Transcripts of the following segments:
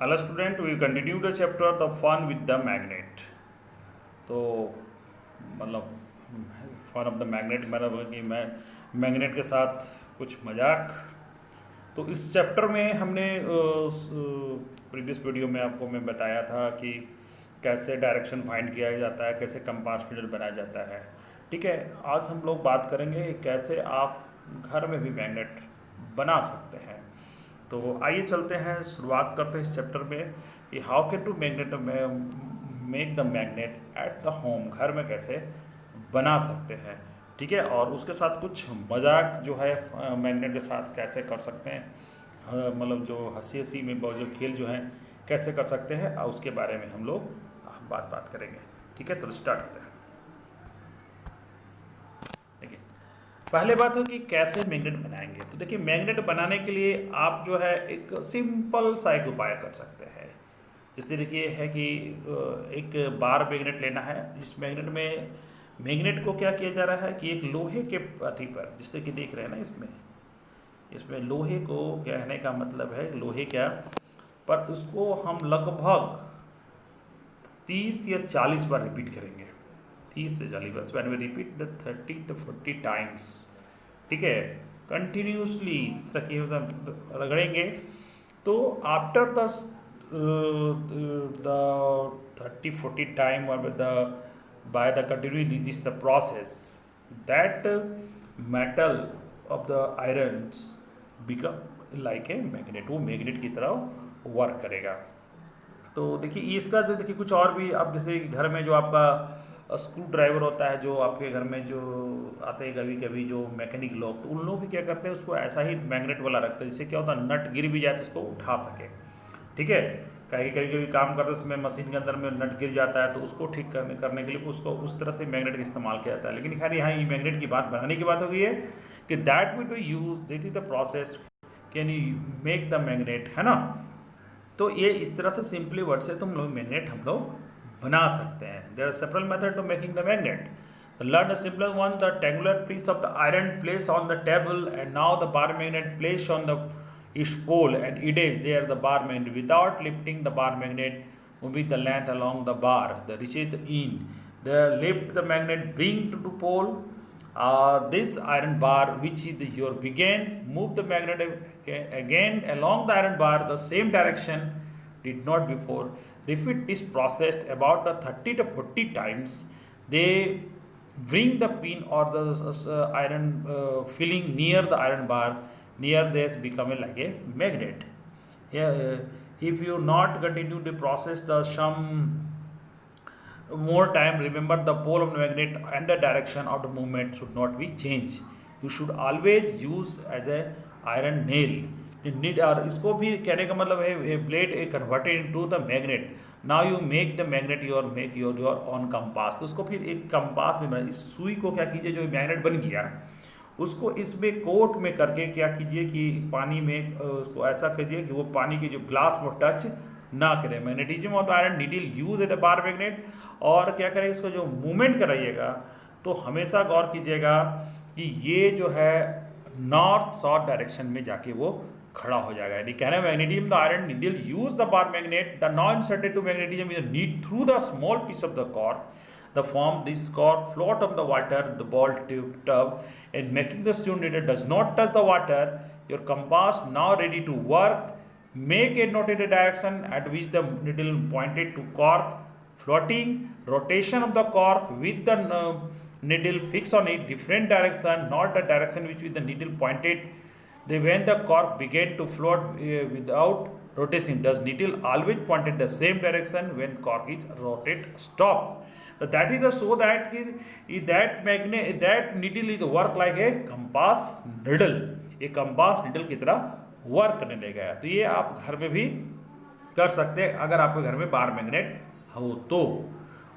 Hello student, we continue the chapter the fun with the magnet. तो मतलब fun of the magnet मतलब कि मैं मैग्नेट के साथ कुछ मजाक। तो इस चैप्टर में हमने प्रीवियस वीडियो में आपको मैं बताया था कि कैसे डायरेक्शन फाइंड किया जाता है, कैसे कंपास नीडल बनाया जाता है। ठीक है, आज हम लोग बात करेंगे कैसे आप घर में भी मैग्नेट बना सकते हैं। तो आइए चलते हैं, शुरुआत करते हैं इस चैप्टर में कि how can to magnet make the magnet at the home, घर में कैसे बना सकते हैं। ठीक है, और उसके साथ कुछ मजाक जो है मैग्नेट के साथ कैसे कर सकते हैं, मतलब जो हंसी हंसी में जो खेल जो हैं कैसे कर सकते हैं, और उसके बारे में हम लोग बात करेंगे। ठीक है, तो स्टार्ट करते हैं। देखिए, पहले बात है कि कैसे मैग्नेट बनाएंगे। तो देखिए, मैग्नेट बनाने के लिए आप जो है एक सिंपल सा एक उपाय कर सकते हैं। जैसे देखिए है कि एक बार मैग्नेट लेना है। इस मैग्नेट में मैग्नेट को क्या किया जा रहा है कि एक लोहे के अथी पर, जिससे कि देख रहे हैं ना, इसमें लोहे को कहने का मतलब है लोहे क्या, पर उसको हम लगभग 30 या 40 बार रिपीट करेंगे। 30 से 40 बार, when we repeat the 30 to 40 times. ठीक है, कंटिन्यूसली इस तरह की रगड़ेंगे। तो आफ्टर द 30-40 टाइम और by the continuing this the process, that metal of the irons become like a magnet, वो मैग्नेट की तरह वर्क करेगा। तो देखिए इसका जो देखिए कुछ और भी, अब जैसे घर में जो आपका स्क्रू ड्राइवर होता है, जो आपके घर में जो आते हैं कभी कभी जो मैकेनिक लोग, तो उन लोग भी क्या करते हैं, उसको ऐसा ही मैग्नेट वाला रखते हैं, जिससे क्या होता है नट गिर भी जाए तो उसको उठा सके। ठीक है, कहीं कभी कभी काम करते समय मशीन के अंदर में नट गिर जाता है, तो उसको ठीक करने के लिए उसको उस तरह से मैग्नेट का इस्तेमाल किया जाता है। लेकिन खैर यहाँ ये मैग्नेट की बात बनाने की बात हो गई है कि that will be use, that is the process can you make the magnet, है ना। तो ये इस तरह से सिंपली वर्ड से तुम लोग मैग्नेट हम लोग बना सकते हैं। There are several method to making the magnet. Learn the simpler one, the triangular piece of the iron placed on the table, and now the bar magnet placed on the each pole, and it is there the bar magnet. Without lifting the bar magnet, moving the length along the bar, the reaches the in. The lift the magnet, bring to the pole. This iron bar, which is your begin, move the magnet again along the iron bar, the same direction did not before. Repeat this process about the 30 to 40 times. They bring the pin or the iron filling near the iron bar, near this become like a magnet. If you not continue the process the some more time, remember the pole of the magnet and the direction of the movement should not be changed. You should always use as a iron nail. Need, और इसको भी कहने का मतलब है blade converted into the magnet. Now you make the magnet your on compass. तो उसको फिर एक कंपास में बना, इस सुई को क्या कीजिए, जो मैग्नेट बन गया उसको इसमें कोट में करके क्या कीजिए कि पानी में उसको ऐसा कीजिए कि वो पानी के जो ग्लास वो टच ना करें। Magnetism of iron needle use at the bar magnet. और क्या करें, इसको जो मूवमेंट कराइएगा तो हमेशा गौर कीजिएगा कि ये जो है नॉर्थ साउथ डायरेक्शन में जाके वो खड़ा हो जाएगा। यानी कहना है magnetism the iron needle use the bar magnet, the non inserted to magnetism is need through the small piece of the cork, the form this cork float on the water, the ball tub, and making the stone needle does not touch the water. Your compass now ready to work. Make a noted direction at which the needle pointed to cork, floating rotation of the cork with the needle fixed on a different direction, not the direction which with the needle pointed. Then when the cork began to float without rotation, does needle always pointed the same direction when cork is rotate stop. So that is the so that that magnet that needle is work like a compass needle, ये compass needle की तरह work करने लगेगा। तो ये आप घर में भी कर सकते हैं अगर आपके घर में बार मैग्नेट हो तो।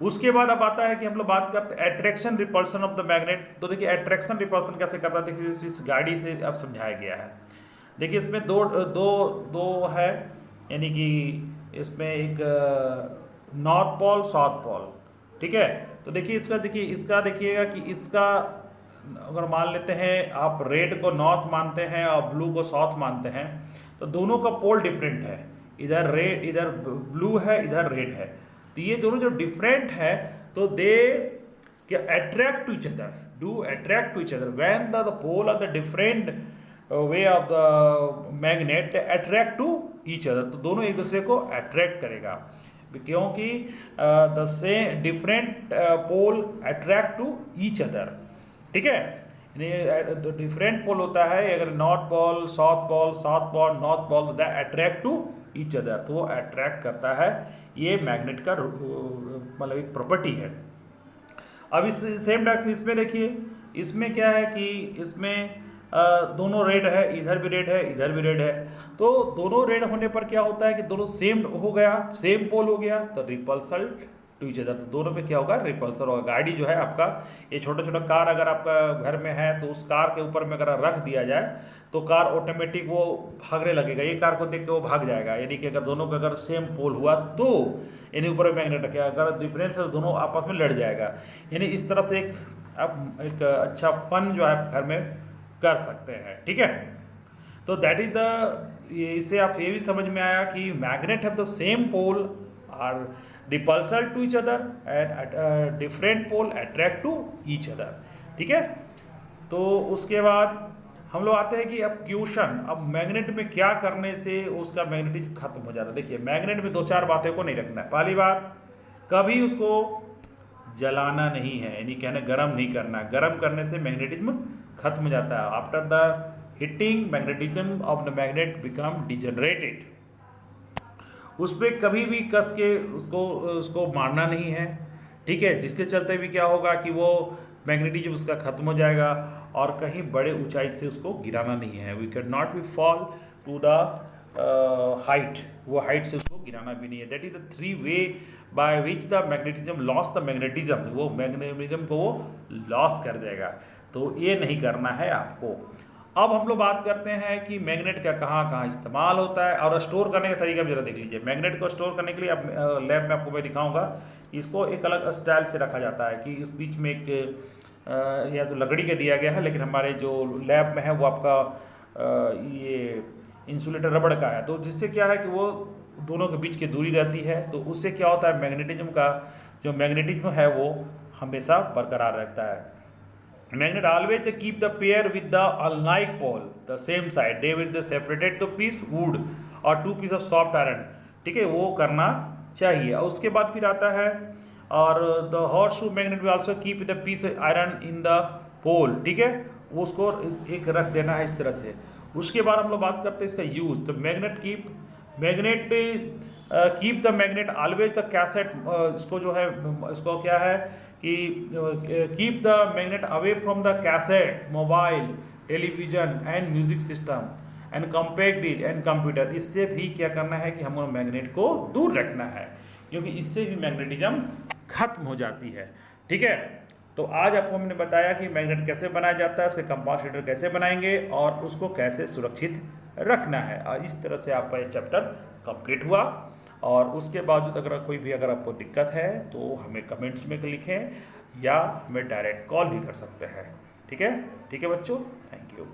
उसके बाद अब आता है कि हम लोग बात करते हैं attraction repulsion of the magnet. तो देखिए अट्रैक्शन रिपल्सन कैसे करता है, देखिए इस गाड़ी से अब समझाया गया है। देखिए इसमें दो दो दो है, यानी कि इसमें एक नॉर्थ पोल साउथ पोल। ठीक है, तो देखिए इसका देखिएगा कि इसका अगर मान लेते हैं आप रेड को नॉर्थ मानते हैं और ब्लू को साउथ मानते हैं, तो दोनों का पोल डिफरेंट है। इधर रेड, इधर ब्लू है, इधर रेड है। तो ये दोनों जो डिफरेंट है तो दे क्या attract to each other, do attract to each other when the pole of the different way of the magnet attract to each other. तो दोनों एक दूसरे को अट्रैक्ट करेगा, क्योंकि the same different pole attract to each other. ठीक है, different pole होता है, अगर north pole south pole, south pole north pole, that attract to each other, तो वो अट्रैक्ट करता है। ये मैग्नेट का मतलब एक प्रॉपर्टी है। अब इस सेम डायरेक्शन इसमें देखिए, इसमें क्या है कि इसमें दोनों रेड है, इधर भी रेड है, इधर भी रेड है। तो दोनों रेड होने पर क्या होता है कि दोनों सेम हो गया, सेम पोल हो गया, तो रिपल्सल टू ईच अदर। तो दोनों पे क्या होगा, रिपल्सर होगा। गाड़ी जो है आपका, ये छोटा छोटा कार अगर आपका घर में है तो उस कार के ऊपर में अगर रख दिया जाए तो कार ऑटोमेटिक वो भागने लगेगा, ये कार को देख के वो भाग जाएगा। यानी कि अगर दोनों का अगर सेम पोल हुआ तो यानी ऊपर में मैग्नेट रखेगा, अगर डिफरेंस है तो दोनों आपस में लड़ जाएगा। यानी इस तरह से आप एक अच्छा फन जो है घर में कर सकते हैं। ठीक है, तो दैट इज द, इससे आप ये भी समझ में आया कि magnet have the same pole are repulsive to each other and different pole attract to each other. ठीक है, तो उसके बाद हम लोग आते हैं कि अब क्वेश्चन, अब मैग्नेट में क्या करने से उसका मैग्नेटिज्म खत्म हो जाता है। देखिए, मैग्नेट में दो चार बातों को नहीं रखना है। पहली बात, कभी उसको जलाना नहीं है, यानी कहना गर्म नहीं करना। गर्म करने से मैग्नेटिज्म खत्म हो जाता है। After the heating magnetism of the magnet become degenerated. उस पर कभी भी कस के उसको मारना नहीं है। ठीक है, जिसके चलते भी क्या होगा कि वो मैग्नेटिज्म उसका खत्म हो जाएगा और कहीं बड़े ऊंचाई से उसको गिराना नहीं है। We can not be fall to the height, वो हाइट से उसको गिराना भी नहीं है। That is the three way by which the magnetism loss the magnetism, वो मैग्नेटिज्म को वो लॉस कर जाएगा। तो ये नहीं करना है आपको। अब हम लोग बात करते हैं कि मैग्नेट का कहाँ कहाँ इस्तेमाल होता है और स्टोर करने का तरीका भी जरा देख लीजिए। मैग्नेट को स्टोर करने के लिए अब लैब में आपको मैं दिखाऊंगा, इसको एक अलग स्टाइल से रखा जाता है कि इस बीच में एक या तो लकड़ी का दिया गया है, लेकिन हमारे जो लैब में है वो आपका ये इंसुलेटर रबड़ का है। तो जिससे क्या है कि वो दोनों के बीच की दूरी रहती है, तो उससे क्या होता है मैग्नेटिज्म का जो मैग्नेटिज्म है वो हमेशा बरकरार रहता है। Magnet always they keep the pair with the unlike pole the same side, they will separated the piece wood or two piece of soft iron। ठीक है, वो करना चाहिए। और उसके बाद फिर आता है और the horseshoe magnet will also keep the piece iron in the pole। ठीक है, वो उसको एक रख देना है इस तरह से। उसके बाद हम लोग बात करते हैं इसका यूज। तो magnet keep the magnet always the cassette, इसको जो है इसको क्या है कि keep the magnet away from the cassette, mobile, television and music system and compact disc and computer. इससे भी क्या करना है कि हमें मैग्नेट को दूर रखना है, क्योंकि इससे भी मैग्नेटिज्म खत्म हो जाती है। ठीक है, तो आज आपको हमने बताया कि मैग्नेट कैसे बनाया जाता है, उसके कंपासिटर कैसे बनाएंगे और उसको कैसे सुरक्षित रखना है। और इस तरह से आपका ये चैप्टर कंप्लीट हुआ। और उसके बावजूद अगर आपको दिक्कत है तो हमें कमेंट्स में लिखें या हमें डायरेक्ट कॉल भी कर सकते हैं। ठीक है बच्चों, थैंक यू।